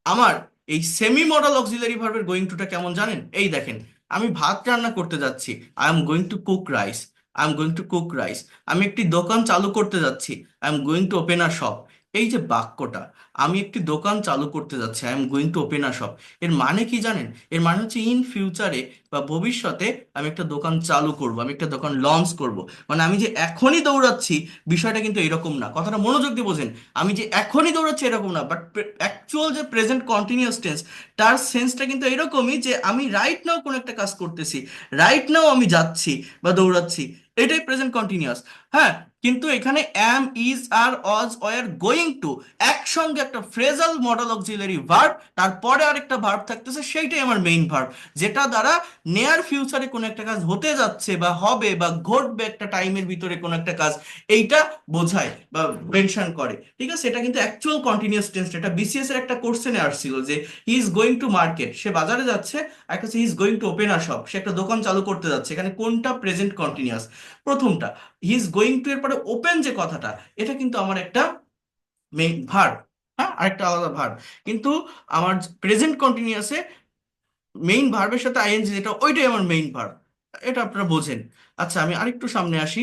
আমার এই সেমি মডাল অক্সিলারি ভার্বের গোয়িং টুটা কেমন জানেন? এই দেখেন, আমি ভাত রান্না করতে যাচ্ছি, I am going to cook rice, I am going to cook rice. আমি একটি দোকান চালু করতে যাচ্ছি, I am going to open a shop. এই যে বাক্যটা, আমি একটি দোকান চালু করতে যাচ্ছি, I am going to open a shop, এর মানে কি জানেন? এর মানে হচ্ছে ইন ফিউচারে বা ভবিষ্যতে আমি একটা দোকান চালু করব, আমি একটা দোকান লঞ্চ করব। মানে আমি যে এখনই দৌড়াচ্ছি, বিষয়টা কিন্তু এরকম না। কথাটা মনোযোগ দিয়ে বোঝেন। আমি যে এখনই দৌড়াচ্ছি এরকম না, বাট অ্যাকচুয়াল যে প্রেজেন্ট কন্টিনিউয়াস টেন্স, তার সেন্সটা কিন্তু এরকমই যে আমি রাইট নাও কোনো একটা কাজ করতেছি, রাইট নাও আমি যাচ্ছি বা দৌড়াচ্ছি, এটাই প্রেজেন্ট কন্টিনিউয়াস। হ্যাঁ, কিন্তু এখানে am is R Aja were going to একসঙ্গে একটা ফ্রেজাল মডেল অক্সিলারি ভার্ব, তারপরে আরেকটা ভার্ব থাকতেছে, সেইটাই আমার মেইন ভার্ব, যেটা দ্বারা নেয়ার ফিউচারে কোনো একটা কাজ হতে যাচ্ছে বা হবে বা ঘটবে একটা টাইমের ভিতরে কোনো একটা কাজ, এইটা বোঝায় বা মেনশন করে। ঠিক আছে? এটা কিন্তু অ্যাকচুয়াল কন্টিনিউয়াস টেন্স। এটা বিসিএস এর একটা কোশ্চেনে আসছিল যে he is going to market, সে বাজারে যাচ্ছে। একটা he is going to open a shop, সে একটা দোকান চালু করতে যাচ্ছে। এখানে কোনটা প্রেজেন্ট কন্টিনিউয়াস? প্রথমটা। হি ইজ গোয়িং টু এর পরে ওপেন যে কথাটা, এটা কিন্তু আমার একটা মেইন ভার্ব। হ্যাঁ, আরেকটা আলাদা ভার্ব। কিন্তু আমার প্রেজেন্ট কন্টিনিউয়াসে মেইন ভার্বের সাথে আইএনজি যেটা, ওইটাই আমার মেইন ভার্ব। এটা আপনারা বোঝেন। আচ্ছা, আমি আরেকটু সামনে আসি।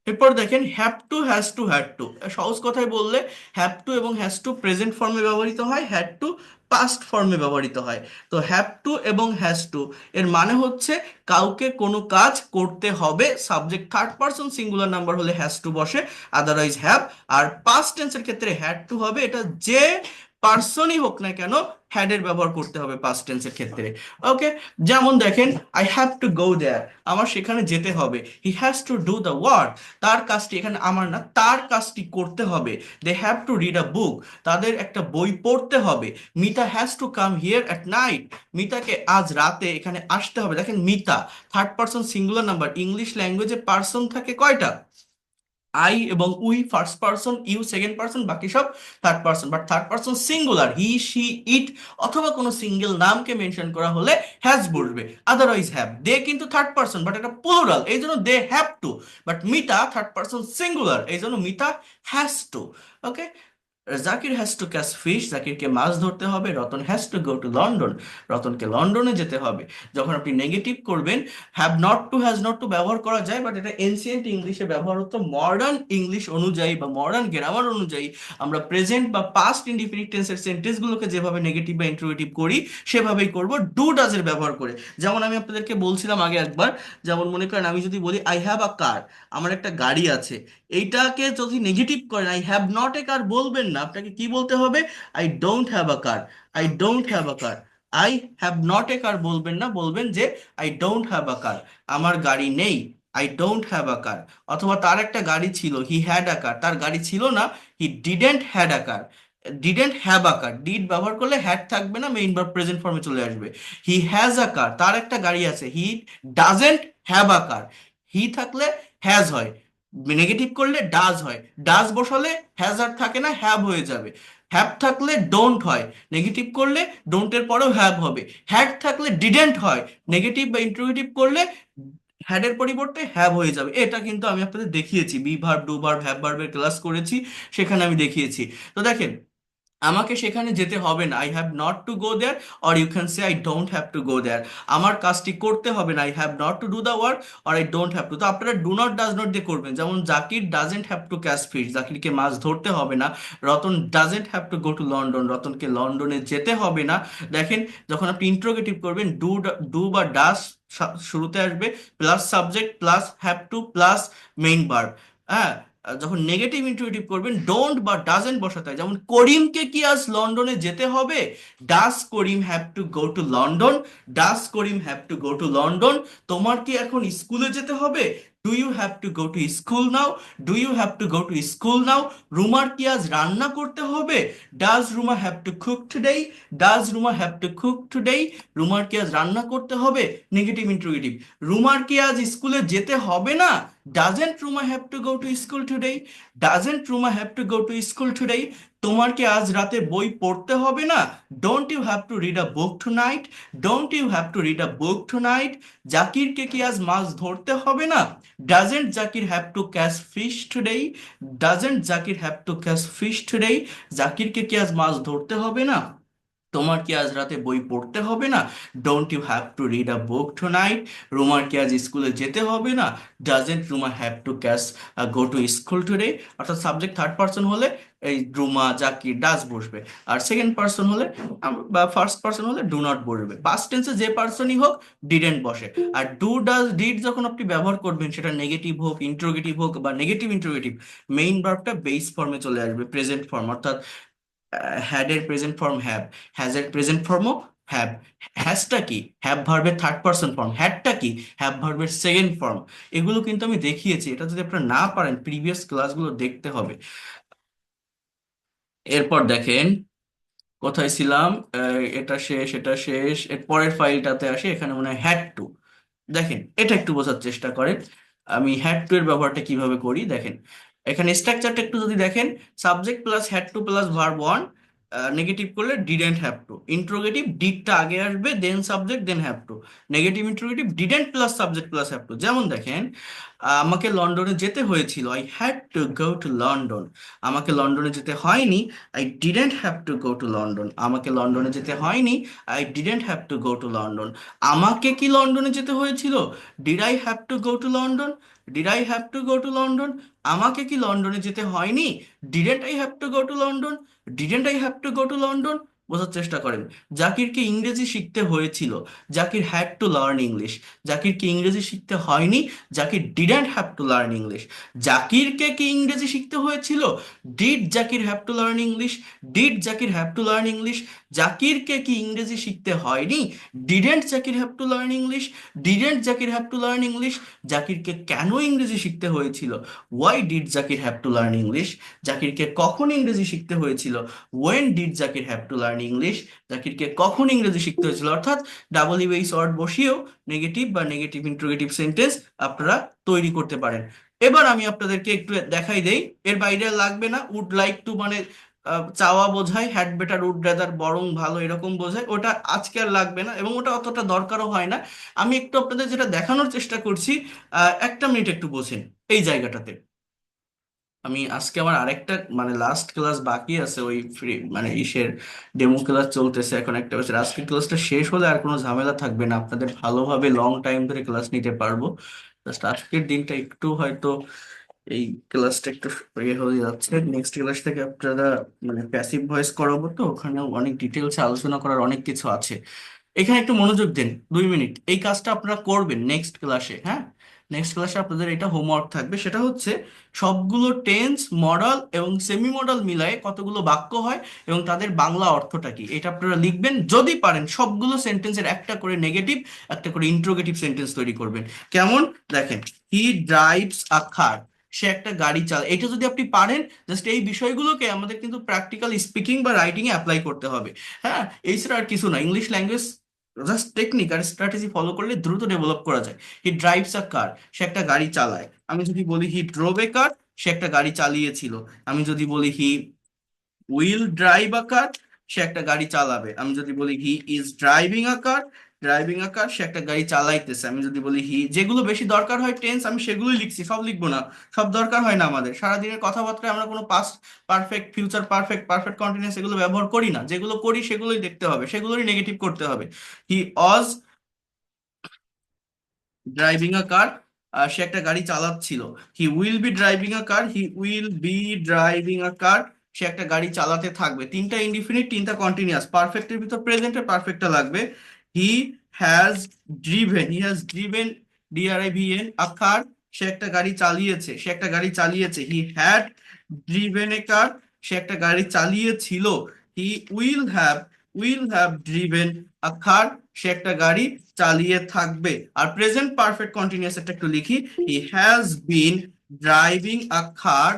এরপর দেখেন have to, has to, had to. সহজ কথায় বললে হ্যাভ টু এবং হ্যাজ টু প্রেজেন্ট ফর্মে ব্যবহৃত হয়, হ্যাড টু পাস্ট ফর্মে ব্যবহৃত হয়। তো হ্যাভ টু এবং হ্যাজ টু এর মানে হচ্ছে কাউকে কোনো কাজ করতে হবে, subject third person singular number হলে হ্যাজ টু বসে, আদারওয়াইজ হ্যাভ। আর পাস্ট টেন্সের ক্ষেত্রে হ্যাড টু হবে, এটা যে পার্সনই হোক না কেন হ্যাড এর ব্যবহার করতে হবে পাস্ট টেন্সের ক্ষেত্রে। ওকে, যেমন দেখেন I have to go there, আমার সেখানে যেতে হবে। He has to do the work, তার কাজটি, এখানে আমার না, তার কাজটি করতে হবে। They have to read a book, তাদের একটা বই পড়তে হবে। Mita has to come here at night, মিতাকে আজ রাতে এখানে আসতে হবে। দেখেন Mita third person singular number, English ল্যাঙ্গুয়েজে পার্সন থাকে কয়টা? আই এবং we first person, you second person, বাকি সব third person. But third person singular, he she it অথবা কোনো সিঙ্গেল নামকে মেনশন করা হলে হ্যাজ বসবে, আদারওয়াইজ হ্যাভ। দে কিন্তু থার্ড পারসন বাট এটা প্লুরাল, এই জন্য they have to. But Mita third person singular, এই জন্য Mita has to. Okay, Zakir has to catch fish, জাকিরকে মাছ ধরতে হবে। Ratan has to go to London, রতনকে লন্ডনে যেতে হবে। যখন আপনি নেগেটিভ করবেন, have not to, has not to ব্যবহার করা যায়, বাট এটা এনসিয়েন্ট ইংলিশে ব্যবহার হতো। মডার্ন ইংলিশ অনুযায়ী বা মডার্ন গ্রামার অনুযায়ী আমরা প্রেজেন্ট বা পাস্ট ইনডিফিনিট টেন্সের সেন্টেন্সগুলোকে যেভাবে নেগেটিভ বা ইন্টারোগেটিভ করি সেভাবেই করব, ডু ডাজ এর ব্যবহার করে। যেমন আমি আপনাদেরকে বলছিলাম আগে একবার, যেমন মনে করেন আমি যদি বলি আই হ্যাভ আ কার, আমার একটা গাড়ি আছে, এইটাকে যদি নেগেটিভ করেন I have not a car বলবেন না, আপনাকে কি বলতে হবে? I don't have a car, I don't have a car. I have not a car বলবেন না, বলবেন যে I don't have a car, আমার গাড়ি নেই, I don't have a car. অথবা তার একটা গাড়ি ছিল, হি হ্যাড আ কার, তার গাড়ি ছিল না, he didn't had a car. Didn't have a car, did ব্যবহার করলে হ্যাড থাকবে না, মেইন ভার্ব প্রেজেন্ট ফর্মে চলে আসবে। হি হ্যাজ আ কার, তার একটা গাড়ি আছে, he doesn't have a car. হি থাকলে হ্যাজ হয়, নেগেটিভ করলে ডাজ হয়, ডাজ বসালে হ্যাজ আর থাকে না, হ্যাভ হয়ে যাবে। হ্যাভ থাকলে ডোন্ট হয়, নেগেটিভ করলে ডোন্টের পরেও হ্যাভ হবে। হ্যাড থাকলে ডিডেন্ট হয়, নেগেটিভ বা ইন্টারোগেটিভ করলে হ্যাডের পরিবর্তে হ্যাভ হয়ে যাবে। এটা কিন্তু আমি আপনাদের দেখিয়েছি, be verb, do verb, have ভার্বের ক্লাস করেছি, সেখানে আমি দেখিয়েছি। তো দেখেন আমাকে সেখানে যেতে হবে না, I have not to go there, or you can say I don't have to go there. আমার কাজটি করতে হবে না, I have not to do the work, or I don't have to. তো আপনারা ডু নট ডাজ নট দিয়ে করবেন, যেমন Zakir doesn't have to catch fish, জাকিরকে মাছ ধরতে হবে না। Ratan doesn't have to go to London, রতনকে লন্ডনে যেতে হবে না। দেখেন যখন আপনি ইন্ট্রোগেটিভ করবেন, ডু, ডু বা ডাজ শুরুতে আসবে, plus subject plus have to plus main verb. হ্যাঁ, আর যখন নেগেটিভ ইন্টারোগেটিভ করবেন ডোন্ট বা ডাজেন্ট বসাতে হয়। যেমন করিমকে কি আজ লন্ডনে যেতে হবে? Does Karim have to go to London, does Karim have to go to London. তোমার কি এখন স্কুলে যেতে হবে? Do you have to go to school now, do you have to go to school now. রুমার কি আজ রান্না করতে হবে? Does Ruma have to cook today, does Ruma have to cook today. রুমার কি আজ রান্না করতে হবে? Negative interrogative. রুমার কি আজ স্কুলে যেতে হবে না? Doesn't Ruma have to go to school today, doesn't Ruma have to go to school today. তোমার কি আজ রাতে বই পড়তে হবে না? Don't you have to read a book tonight, don't you have to read a book two night. জাকিরকে কি আজ মাছ ধরতে হবে না? Doesn't Zakir have to catch fish today, doesn't Zakir have to catch fish today. জাকিরকে কি আজ মাছ ধরতে হবে না? তোমার কি আজ রাতে বই পড়তে হবে না? Don't you have to read a book tonight. রুমার কি আজ স্কুলে যেতে হবে না? Doesn't Ruma have to catch go to school today. অর্থাৎ সাবজেক্ট থার্ড পার্সন হলে এই রুমা জাকির ডাজ বসবে, আর সেকেন্ড পার্সন হলে বা ফার্স্ট পার্সন হলে ডু নট বসবে। পাস্ট টেন্সে যে পার্সনই হোক ডিডেন্ট বসে। আর ডু ডাজ ডিড যখন আপনি ব্যবহার করবেন, সেটা নেগেটিভ হোক ইন্টারোগেটিভ হোক বা নেগেটিভ ইন্টারোগেটিভ, মেইন ভার্বটা বেস ফর্মে চলে আসবে, প্রেজেন্ট ফর্ম। অর্থাৎ হ্যাড এর প্রেজেন্ট ফর্ম হ্যাভ, হ্যাজ এর প্রেজেন্ট ফর্মও হ্যাভ। হ্যাজটা কি? হ্যাভ ভার্বের থার্ড পারসন ফর্ম। হ্যাডটা কি? হ্যাভ ভার্বের সেকেন্ড ফর্ম। এগুলো কিন্তু আমি দেখিয়েছি, এটা যদি আপনারা না পারেন প্রিভিয়াস ক্লাসগুলো দেখতে হবে। এরপর দেখেন কোথায় ছিলাম, এটা শেষ, এটা শেষ, এর পরের ফাইলটাতে আসি, এখানে মনে হয় হ্যাড টু। দেখেন এটা একটু বোঝার চেষ্টা করেন আমি হ্যাড টু এর ব্যবহারটা কিভাবে করি। দেখেন এখানে স্ট্রাকচারটা একটু যদি দেখেন, subject plus had to plus verb one, negative করলে ডিডেন্ট হ্যাভ টু। ইন্ট্রোগেটিভ ডিডটা আগে আসবে, then subject then have to. Negative interrogative didn't plus subject plus have to. যেমন দেখেন আমাকে লন্ডনে যেতে হয়েছিল, I had to go to London. আমাকে লন্ডনে যেতে হয়নি, I didn't have to go to London. আমাকে লন্ডনে যেতে হয়নি, I didn't have to go to London. আমাকে কি লন্ডনে যেতে হয়েছিল? Did I have to go to London? Did I have to go to London? আমাকে কি লন্ডনে যেতে হয়নি? Didn't I have to go to London? Didn't I have to go to London? বোঝার চেষ্টা করেন। জাকিরকে ইংরেজি শিখতে হয়েছিল, Zakir had to learn English. জাকিরকে ইংরেজি শিখতে হয়নি, Zakir didn't have to learn English. জাকিরকে কি ইংরেজি শিখতে হয়েছিল? Did Zakir have to learn English? Did Zakir have to learn English? জাকিরকে কি ইংরেজি শিখতে হয়নি? Didn't Zakir have to learn English? Didn't Zakir have to learn English? জাকিরকে কেন ইংরেজি শিখতে হয়েছিল? Why did Zakir have to learn English? জাকিরকে কখন ইংরেজি শিখতে হয়েছিল? When did Zakir have to learn English? জাকিরকে কখন ইংরেজি শিখতে হয়েছিল? অর্থাৎ ডাবল ইউএইচ ওয়ার্ড বসিয়েও নেগেটিভ বা নেগেটিভ ইন্টারোগেটিভ সেন্টেন্স আপনারা তৈরি করতে পারেন। এবার আমি আপনাদেরকে একটু দেখাই দেই, এর বাইরে আর লাগবে না। উড লাইক টু মানে চাওয়া বোঝায়, হ্যাড বেটার, উড রাদার বরং ভালো এরকম বোঝায়, ওটা আজকে আর লাগবে না এবং ওটা অতটা দরকারও হয় না। আমি একটু আপনাদের যেটা দেখানোর চেষ্টা করছি, একটা মিনিট একটু বোঝেন এই জায়গাটাতে। আমি আজকে আমার আরেকটা মানে লাস্ট ক্লাস বাকি আছে, ওই ফ্রি মানে ইসের ডেমো ক্লাস চলতেছে এখন একটা বছর। আজকের ক্লাসটা শেষ হলে আর কোনো ঝামেলা থাকবে না, আপনাদের ভালোভাবে লং টাইম ধরে ক্লাস নিতে পারবো। জাস্ট আজকের দিনটা একটু হয়তো এই ক্লাসটা একটু ইয়ে হয়ে যাচ্ছে। নেক্সট ক্লাস থেকে আপনারা মানে প্যাসিভ ভয়েস করাবো, তো ওখানেও অনেক ডিটেলসে আলোচনা করার অনেক কিছু আছে। এখানে একটু মনোযোগ দেন, 2 মিনিট। এই কাজটা আপনারা করবেন নেক্সট ক্লাসে, হ্যাঁ? নেক্সট ক্লাসে আপনাদের এটা হোমওয়ার্ক থাকবে, সেটা হচ্ছে সবগুলো টেন্স, মডাল এবং সেমি মডাল মিলায়ে কতগুলো বাক্য হয় এবং তাদের বাংলা অর্থটা কি, এটা আপনারা লিখবেন। যদি পারেন সবগুলো সেন্টেন্সের একটা করে নেগেটিভ, একটা করে ইন্ট্রোগেটিভ সেন্টেন্স তৈরি করবেন। কেমন? দেখেন, হি ড্রাইভস আ কার, সে একটা গাড়ি চালায়। এটা যদি আপনি পারেন, জাস্ট এই বিষয়গুলোকে আমাদের কিন্তু প্র্যাকটিক্যাল স্পিকিং বা রাইটিং এ অ্যাপ্লাই করতে হবে। হ্যাঁ, এছাড়া আর কিছু না। ইংলিশ ল্যাঙ্গুয়েজ জাস্ট টেকনিক আর স্ট্র্যাটেজি ফলো করলে দ্রুত ডেভেলপ করা যায়। হি ড্রাইভস আ কার, সে একটা গাড়ি চালায়। আমি যদি বলি হি ড্রোভ এ কার, সে একটা গাড়ি চালিয়েছিল। আমি যদি বলি he will drive a car, সে একটা গাড়ি চালাবে। আমি যদি বলি he is driving a car, driving a car, সে একটা গাড়ি চালাইতেছে। আমি যদি বলি হি, যেগুলো বেশি দরকার হয় টেন্স আমি সেগুলোই লিখছি, সব লিখবো না। সব দরকার হয় না, আমাদের সারাদিনের কথাবার্তায় আমরা কোনো past perfect, future perfect, perfect continuous এগুলো ব্যবহার করি না। যেগুলো করি সেগুলোই দেখতে হবে, সেগুলোরই নেগেটিভ করতে হবে। হি অজ ড্রাইভিং আ কার, সে একটা গাড়ি চালাচ্ছিল। He will be driving a car, he will be driving a car, সে একটা গাড়ি চালাতে থাকবে। তিনটা ইনডিফিনিট, তিনটা কন্টিনিউয়াস। পারফেক্টের ভিতর প্রেজেন্টের পারফেক্টটা লাগবে। He has driven, he has driven, D R I V E N a car, সে একটা গাড়ি চালিয়েছে, সে একটা গাড়ি চালিয়েছে। হি হ্যাড ড্রিভেন এ কার, সে একটা গাড়ি চালিয়েছিল। He will have, will have driven a car, সে একটা গাড়ি চালিয়ে থাকবে। আর প্রেজেন্ট পারফেক্ট কন্টিনিউয়াস একটা একটু লিখি। He has been driving a car,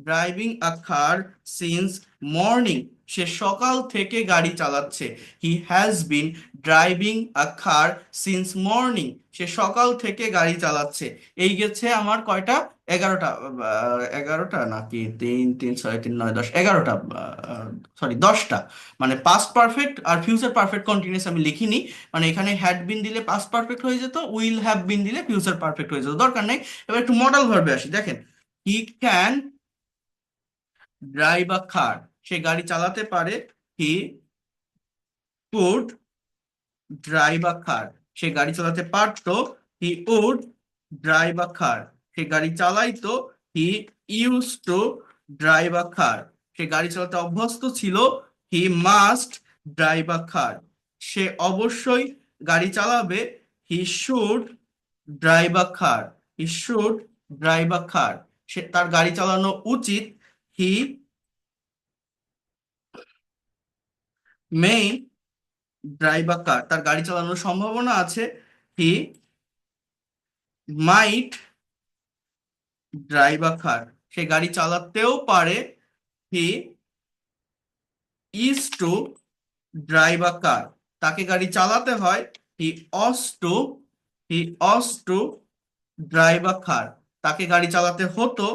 driving a car since morning, সে সকাল থেকে গাড়ি চালাচ্ছে। He has been driving a car since morning, সে সকাল থেকে গাড়ি চালাচ্ছে। এই গেছে আমার কয়টা? 11টা। 11টা নাকি 3 3 6 3 9 10, 11টা, সরি 10টা। মানে পাস্ট পারফেক্ট আর ফিউচার পারফেক্ট কন্টিনিউয়াস আমি লিখিনি। মানে এখানে হ্যাড বিন দিলে পাস্ট পারফেক্ট হয়ে যেত, উইল হ্যাভ বিন দিলে ফিউচার পারফেক্ট হয়ে যেত, দরকার নেই। এবার একটু মডাল ভার্বে আসি, দেখেন। He can drive a car, সে গাড়ি চালাতে পারে। He could drive a car, সে গাড়ি চালাতে পারতো। He would drive a car, সে গাড়ি চালাইতো। He use to drive a car, সে গাড়ি চালাতে অভ্যস্ত ছিল। He must drive a car, সে অবশ্যই গাড়ি চালাবে। He should drive a car, he should drive a car, সে তার গাড়ি চালানো উচিত। হি মে ড্রাইভ আ কার, তার গাড়ি চালানোর সম্ভাবনা আছে। হি মাইট ড্রাইভ আ কার, সে গাড়ি চালাতেও পারে। He is to drive a car, তাকে গাড়ি চালাতে হয়। হি অস টু, হি অস টু ড্রাইভ আ কার, তাকে গাড়ি চালাতে হতো।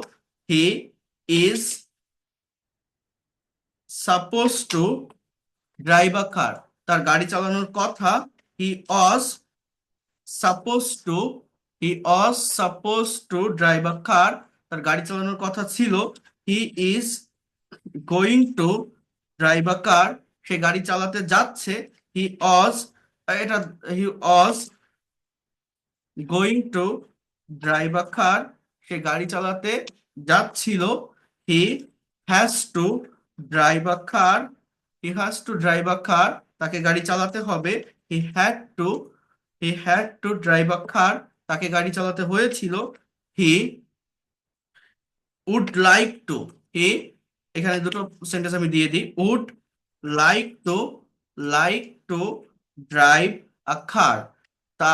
He is suppose to drive a car, তার গাড়ি চালানোর কথা। হি was suppose to, he was suppose to drive a car, তার গাড়ি চালানোর কথা ছিল। He is going to drive a car, সে গাড়ি চালাতে যাচ্ছে। হি অজ, এটা he was going to drive a car, সে গাড়ি চালাতে যাচ্ছিল। He has to drive a car. He has to drive a car, তাকে গাড়ি চালাতে হবে। He had to he had to drive a car, তাকে গাড়ি চালাতে হয়েছিল। He would like to he এখানে দুটো সেন্টেন্স আমি দিয়ে দিই। Would like to like to drive a car, তা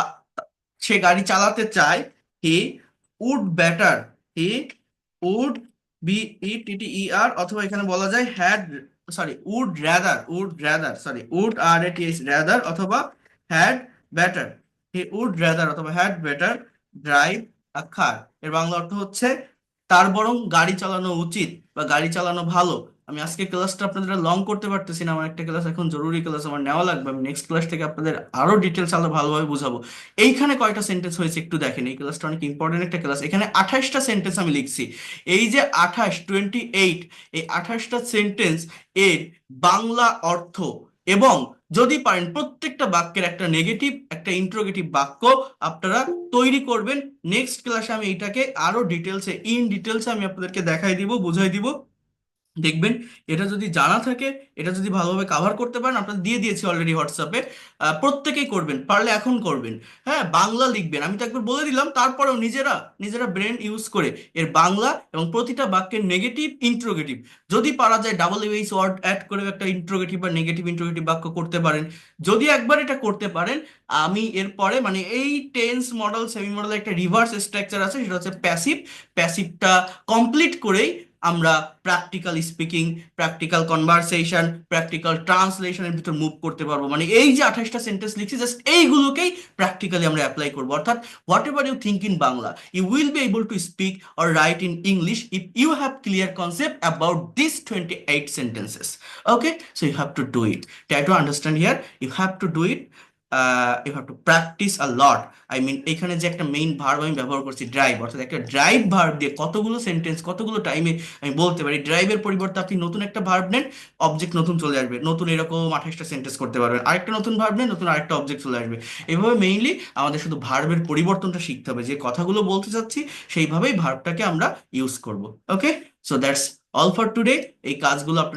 সে গাড়ি চালাতে চায়। He would better he would BETTER, অথবা এখানে বলা যায় had, sorry would RATH rather, অথবা had better. He would rather অথবা had better drive a car. এর বাংলা অর্থ হচ্ছে তার বরং গাড়ি চালানো উচিত বা গাড়ি চালানো ভালো। আমি আজকে ক্লাসটা আপনাদের লং করতে পারতেছি না, আমার একটা ক্লাস এখন জরুরি ক্লাস আমার নেওয়া লাগবে। আমি নেক্সট ক্লাস থেকে আপনাদের আরো ডিটেলস আরো ভালোভাবে বুঝাবো। এইখানে কয়টা সেন্টেন্স হয়েছে একটু দেখেন, এই ক্লাসটা অনেক ইম্পর্টেন্ট একটা ক্লাস। এখানে 28টা সেন্টেন্স আমি লিখছি। এই যে 28, এই 28টা সেন্টেন্স এর বাংলা অর্থ, এবং যদি পারেন প্রত্যেকটা বাক্যের একটা নেগেটিভ একটা ইন্ট্রোগেটিভ বাক্য আপনারা তৈরি করবেন। নেক্সট ক্লাসে আমি এটাকে আরো ডিটেলসে ডিটেলসে আমি আপনাদেরকে দেখাই দিব, বুঝাই দিব। দেখবেন এটা যদি জানা থাকে, এটা যদি ভালোভাবে কাভার করতে পারেন, আপনাদের দিয়ে দিয়েছি অলরেডি হোয়াটসঅ্যাপে, প্রত্যেকেই করবেন, পারলে এখন করবেন। হ্যাঁ, বাংলা লিখবেন, আমি তো একবার বলে দিলাম, তারপরেও নিজেরা নিজেরা ব্রেন ইউজ করে এর বাংলা এবং প্রতিটা বাক্যের নেগেটিভ ইন্ট্রোগেটিভ, যদি পারা যায় WH ওয়ার্ড অ্যাড করে একটা ইন্ট্রোগেটিভ বা নেগেটিভ ইন্ট্রোগেটিভ বাক্য করতে পারেন। যদি একবার এটা করতে পারেন, আমি এরপরে মানে এই টেন্স মডেল সেমি মডেল একটা রিভার্স স্ট্রাকচার আছে, সেটা হচ্ছে প্যাসিভ। প্যাসিভটা কমপ্লিট করেই আমরা practical speaking, practical conversation, practical ট্রান্সলেশনের ভিতর মুভ করতে পারবো। মানে এই যে 28টা সেন্টেন্স লিখছি, জাস্ট এইগুলোকেই প্র্যাকটিক্যালি আমরা অ্যাপ্লাই করবো। অর্থাৎ whatever you think in Bangla, you will be able to speak or write in English if you have clear concept about this 28 sentences. Okay, so you have to do it, try to understand here, you have to do it, you have to practice a lot. I mean এখানে যে একটা main verb আমি ব্যবহার করছি drive, অর্থাৎ একটা drive verb দিয়ে কতগুলো সেন্টেন্স কতগুলো টাইমে আমি বলতে পারি। ড্রাইভের পরিবর্তে আপনি নতুন একটা ভার্ব নেন, অবজেক্ট নতুন চলে আসবে, নতুন এরকম 28টা সেন্টেন্স করতে পারবেন। আরেকটা নতুন ভার্ব নেন, নতুন আরেকটা অবজেক্ট চলে আসবে। এভাবে মেইনলি আমাদের শুধু ভার্বের পরিবর্তনটা শিখতে হবে, যে কথাগুলো বলতে চাচ্ছি সেইভাবেই ভার্বটাকে আমরা ইউজ করব। Okay, so that's all for today. এই কাজগুলো আপনি